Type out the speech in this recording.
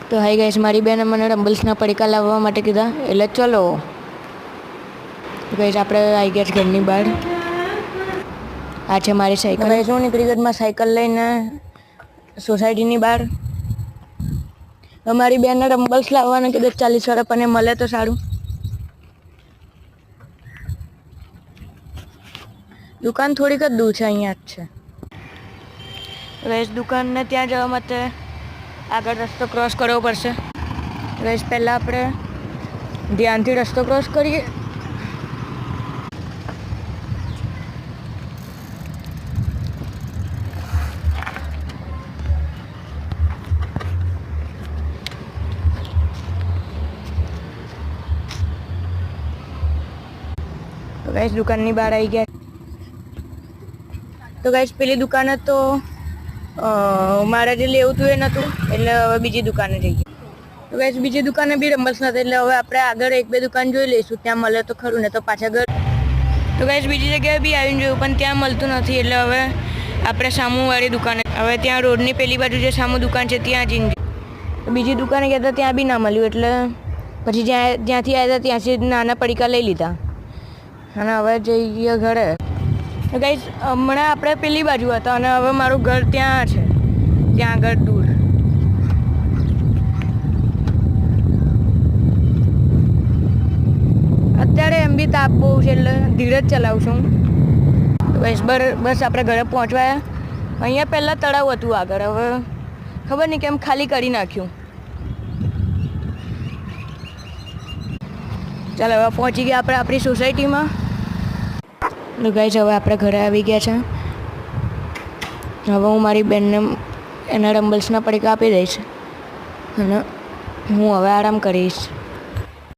તો high guys, મારી બેને મને રમ્બલ્સના પડીકા લાવવા માટે કીધા, એટલે ચલો ગાઈસ આપણે આવી ગયા છે ઘરની બહાર. આ છે મારી સાયકલ. ગાઈસ હું નીકળી ગયો મારી સાયકલ લઈને સોસાયટીની બહાર. અમારી બેને રમ્બલ્સ લાવવાના કીધું, 40 વાળા પણ મળે તો સારું. દુકાન થોડીક જ દૂર છે, અહીંયા જ છે ગાઈસ. દુકાનને ત્યાં જવા માટે આગળ રસ્તો ક્રોસ કરવો પડશે ગાઈસ. પહેલાં આપણે ધ્યાનથી રસ્તો ક્રોસ કરીએ. તો ગાઈસ દુકાનની બહાર આવી ગયા. તો ગાઈસ પેલી દુકાને તો મારે જે લેવું હતું એ નહોતું, એટલે હવે બીજી દુકાને જઈએ. તો ગાઈસ બીજી દુકાને બી રમ્બલ્સ નથી, એટલે હવે આપણે આગળ 1-2 દુકાન જોઈ લઈશું, ત્યાં મળે તો ખરું, ને તો પાછા ઘર. તો ગાઈસ બીજી જગ્યાએ બી આવીને જોયું, પણ ત્યાં મળતું નથી, એટલે હવે આપણે સામુવાળી દુકાને, હવે ત્યાં રોડની પેલી બાજુ જે સામુ દુકાન છે ત્યાં જઈને બીજી દુકાને ગયા હતા, ત્યાં બી ના મળ્યું, એટલે પછી જ્યાંથી આવ્યા હતા ત્યાંથી નાના પડીકા લઈ લીધા અને હવે જઈએ ઘરે. તો ગાઈસ હમણાં આપણે પેલી બાજુ હતા અને હવે મારું ઘર ત્યાં છે, ત્યાં આગળ દૂર. અત્યારે એમ બી તાપ બહુ છે, એટલે ધીરે જ ચલાવશું. તો ગાઈસ બસ આપણે ઘરે પહોંચવાયા. અહીંયા પહેલાં તળાવ હતું આગળ, હવે ખબર નહીં કેમ ખાલી કરી નાખ્યું. ચાલો હવે પહોંચી ગયા આપણે આપણી સોસાયટીમાં. તો ગાઈસ હવે આપણે ઘરે આવી ગયા છે. હવે હું મારી બેનને એના રમ્બલ્સના પડીકા આપી દઈશ અને હું હવે આરામ કરીશ.